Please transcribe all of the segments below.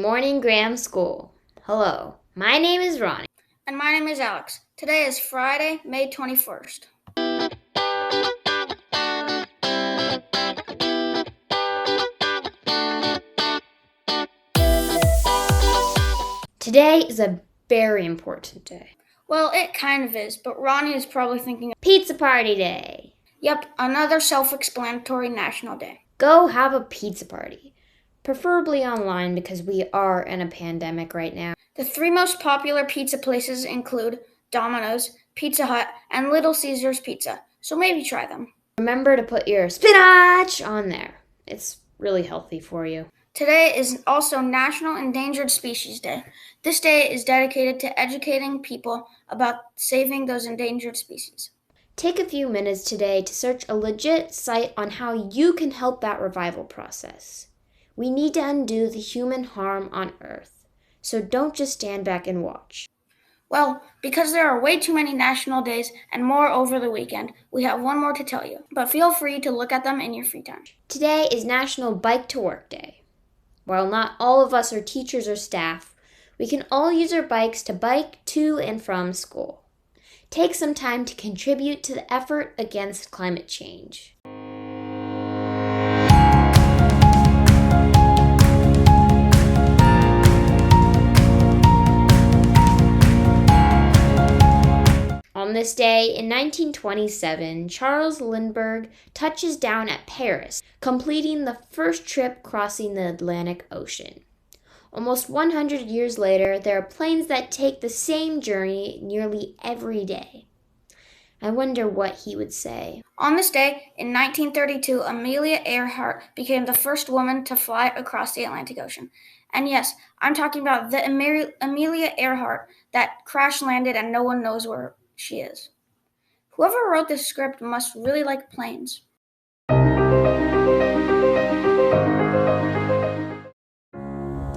morning, Graham School. Hello, my name is Ronnie. And my name is Alex. Today is Friday, May 21st. Today is a very important day. Well, it kind of is, but Ronnie is probably thinking Pizza Party Day. Yep, another self-explanatory national day. Go have a pizza party. Preferably online because we are in a pandemic right now. The three most popular pizza places include Domino's, Pizza Hut, and Little Caesars Pizza, so maybe try them. Remember to put your spinach on there. It's really healthy for you. Today is also National Endangered Species Day. This day is dedicated to educating people about saving those endangered species. Take a few minutes today to search a legit site on how you can help that revival process. We need to undo the human harm on Earth, so don't just stand back and watch. Well, because there are way too many national days and more over the weekend, we have one more to tell you, but feel free to look at them in your free time. Today is National Bike to Work Day. While not all of us are teachers or staff, we can all use our bikes to bike to and from school. Take some time to contribute to the effort against climate change. On this day, in 1927, Charles Lindbergh touches down at Paris, completing the first trip crossing the Atlantic Ocean. Almost 100 years later, there are planes that take the same journey nearly every day. I wonder what he would say. On this day, in 1932, Amelia Earhart became the first woman to fly across the Atlantic Ocean. And yes, I'm talking about the Amelia Earhart that crash-landed and no one knows where she is. Whoever wrote this script must really like planes.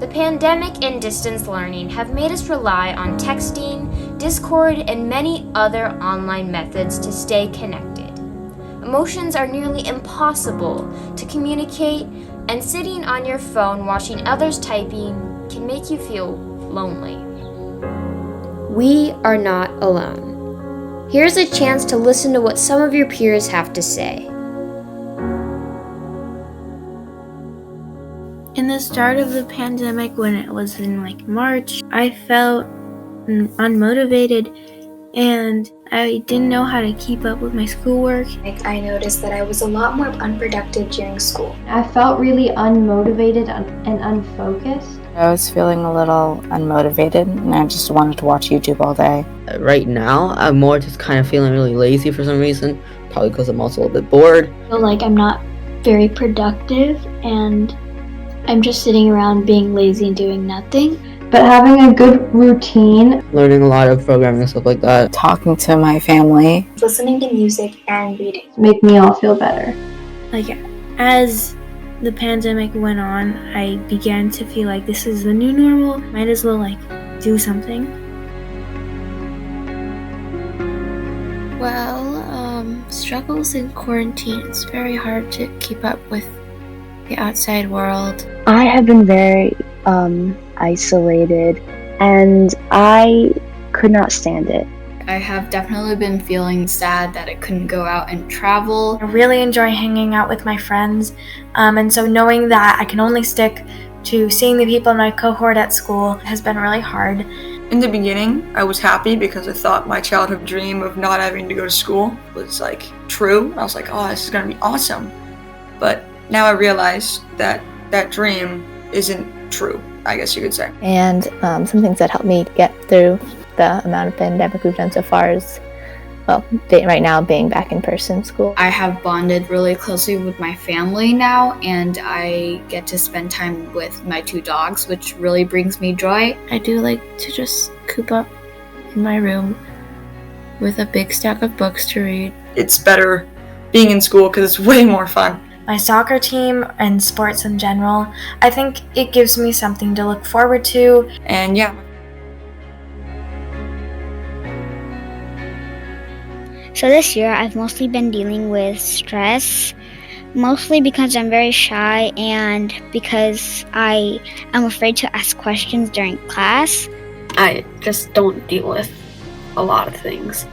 The pandemic and distance learning have made us rely on texting, Discord, and many other online methods to stay connected. Emotions are nearly impossible to communicate, and sitting on your phone watching others typing can make you feel lonely. We are not alone. Here's a chance to listen to what some of your peers have to say. In the start of the pandemic, when it was in March, I felt unmotivated and I didn't know how to keep up with my schoolwork. I noticed that I was a lot more unproductive during school. I felt really unmotivated and unfocused. I was feeling a little unmotivated and I just wanted to watch YouTube all day. Right now, I'm more just kind of feeling really lazy for some reason, probably because I'm also a little bit bored. I feel like I'm not very productive and I'm just sitting around being lazy and doing nothing. But having a good routine, learning a lot of programming and stuff like that. Talking to my family. Listening to music and reading. make me all feel better. As the pandemic went on, I began to feel like this is the new normal. Might as well do something. Struggles in quarantine. It's very hard to keep up with the outside world. I have been very isolated and I could not stand it. I have definitely been feeling sad that I couldn't go out and travel. I really enjoy hanging out with my friends, and so knowing that I can only stick to seeing the people in my cohort at school has been really hard. In the beginning, I was happy because I thought my childhood dream of not having to go to school was true. I was like, oh, this is gonna be awesome. But now I realize that that dream isn't true, I guess you could say. And some things that helped me get through the amount of pandemic we've done so far is, right now being back in person school. I have bonded really closely with my family now, and I get to spend time with my two dogs, which really brings me joy. I do like to just coop up in my room with a big stack of books to read. It's better being in school because it's way more fun. My soccer team and sports in general, I think it gives me something to look forward to. And yeah. So this year I've mostly been dealing with stress, Mostly because I'm very shy and because I am afraid to ask questions during class. I just don't deal with a lot of things.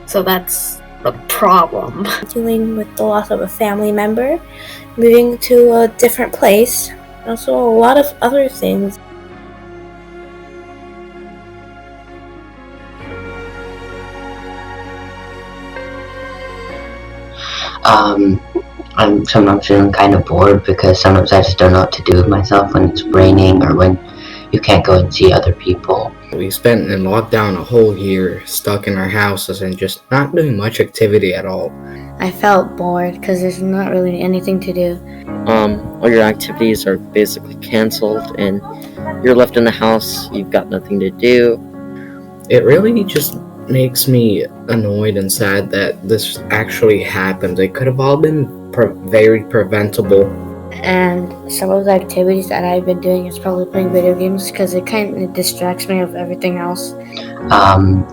So that's the problem. Dealing with the loss of a family member, moving to a different place, and also a lot of other things. I'm sometimes feeling kind of bored because sometimes I just don't know what to do with myself when it's raining or when you can't go and see other people. We spent in lockdown a whole year, stuck in our houses and just not doing much activity at all. I felt bored because there's not really anything to do. All your activities are basically canceled and you're left in the house, you've got nothing to do. It really just makes me annoyed and sad that this actually happened. It could have all been very preventable. And some of the activities that I've been doing is probably playing video games because it kind of distracts me of everything else.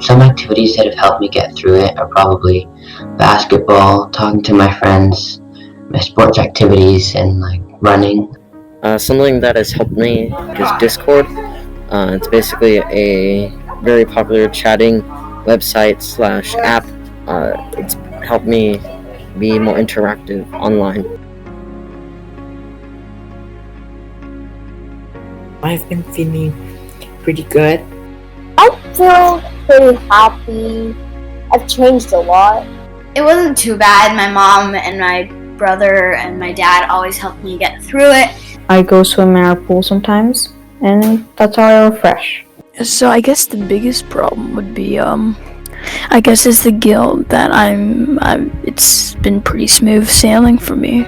Some activities that have helped me get through it are probably basketball, talking to my friends, my sports activities, and like running. Something that has helped me is Discord. It's basically a very popular chatting website / app. It's helped me be more interactive online. I've been feeling pretty good. I feel pretty happy. I've changed a lot. It wasn't too bad. My mom and my brother and my dad always helped me get through it. I go swim in our pool sometimes, and that's how I refresh. So I guess the biggest problem would be, I guess it's the guilt that it's been pretty smooth sailing for me.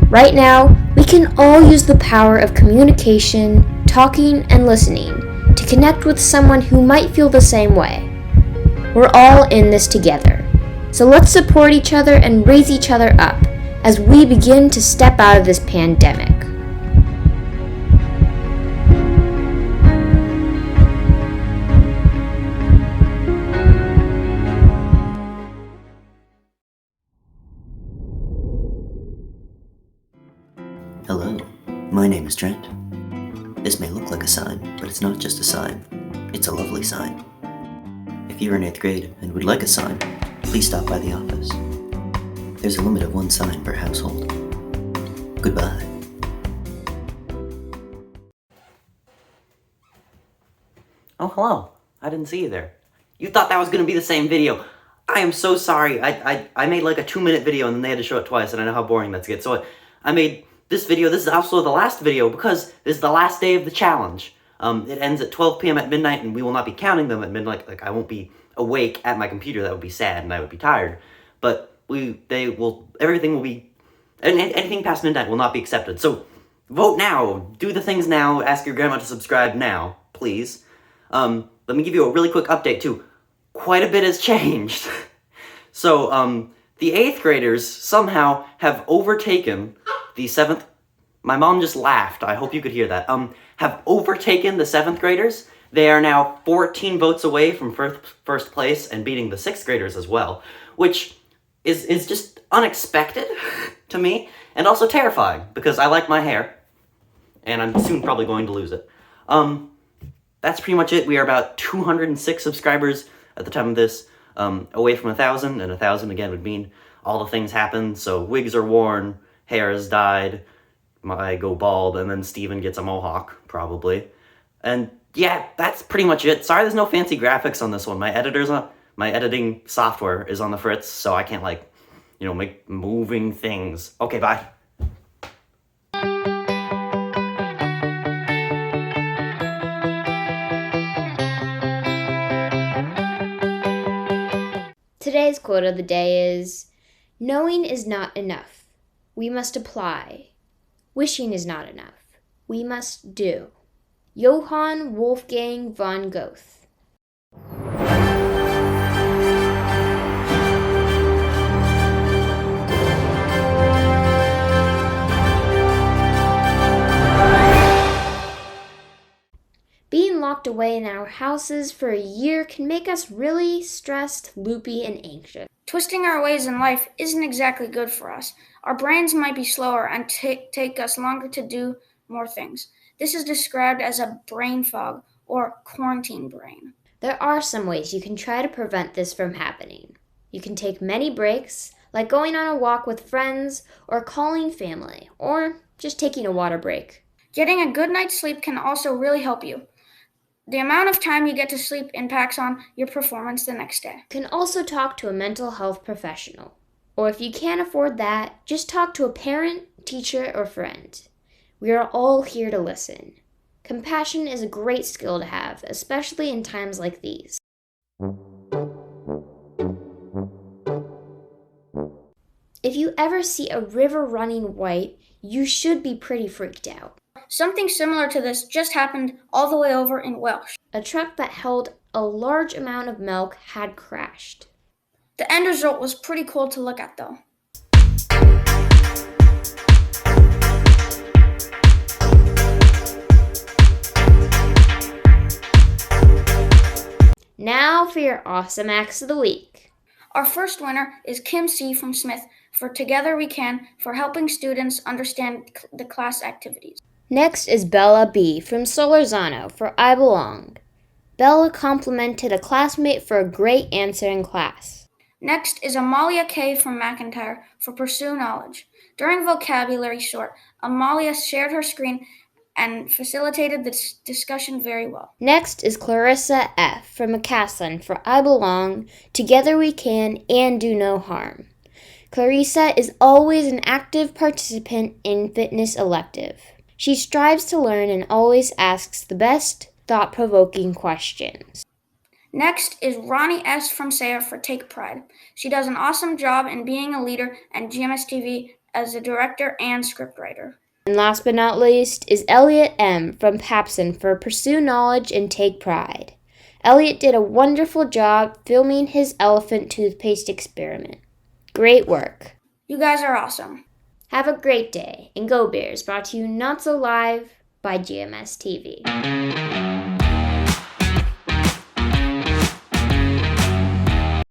Right now, we can all use the power of communication, talking, and listening to connect with someone who might feel the same way. We're all in this together, so let's support each other and raise each other up as we begin to step out of this pandemic. Hello, my name is Trent. This may look like a sign, but it's not just a sign. It's a lovely sign. If you're in 8th grade and would like a sign, please stop by the office. There's a limit of 1 sign per household. Goodbye. Oh, hello. I didn't see you there. You thought that was going to be the same video. I am so sorry. I made like a 2-minute video and then they had to show it twice, and I know how boring that's get. So I made this video. This is also the last video because this is the last day of the challenge. It ends at 12 p.m. at midnight, and we will not be counting them at midnight. Like, I won't be awake at my computer. That would be sad, and I would be tired. But everything will be, and anything past midnight will not be accepted. So vote now. Do the things now. Ask your grandma to subscribe now, please. Let me give you a really quick update too. Quite a bit has changed. So, the 8th graders somehow have overtaken the 7th... My mom just laughed. I hope you could hear that. Have overtaken the 7th graders. They are now 14 votes away from first place and beating the 6th graders as well, which is just unexpected to me and also terrifying because I like my hair and I'm soon probably going to lose it. That's pretty much it. We are about 206 subscribers at the time of this, away from 1,000, and 1,000 again would mean all the things happen. So wigs are worn, hair is dyed, I go bald, and then Steven gets a mohawk, probably. And yeah, that's pretty much it. Sorry there's no fancy graphics on this one. My editing software is on the fritz, so I can't, like, make moving things. Okay, bye. Today's quote of the day is, "Knowing is not enough. We must apply. Wishing is not enough. We must do." Johann Wolfgang von Goethe. Being locked away in our houses for a year can make us really stressed, loopy, and anxious. Twisting our ways in life isn't exactly good for us. Our brains might be slower and take us longer to do more things. This is described as a brain fog or quarantine brain. There are some ways you can try to prevent this from happening. You can take many breaks, like going on a walk with friends or calling family, or just taking a water break. Getting a good night's sleep can also really help you. The amount of time you get to sleep impacts on your performance the next day. You can also talk to a mental health professional. Or if you can't afford that, just talk to a parent, teacher, or friend. We are all here to listen. Compassion is a great skill to have, especially in times like these. If you ever see a river running white, you should be pretty freaked out. Something similar to this just happened all the way over in Welsh. A truck that held a large amount of milk had crashed. The end result was pretty cool to look at, though. Now for your awesome acts of the week. Our first winner is Kim C. from Smith for Together We Can for helping students understand the class activities. Next is Bella B. from Solorzano for I Belong. Bella complimented a classmate for a great answer in class. Next is Amalia K. from McIntyre for Pursue Knowledge. During vocabulary short, Amalia shared her screen and facilitated the discussion very well. Next is Clarissa F. from McCaslin for I Belong, Together We Can, and Do No Harm. Clarissa is always an active participant in fitness elective. She strives to learn and always asks the best, thought-provoking questions. Next is Ronnie S. from Saya for Take Pride. She does an awesome job in being a leader at GMSTV as a director and scriptwriter. And last but not least is Elliot M. from Papson for Pursue Knowledge and Take Pride. Elliot did a wonderful job filming his elephant toothpaste experiment. Great work. You guys are awesome. Have a great day, and Go Bears, brought to you not so live by GMSTV.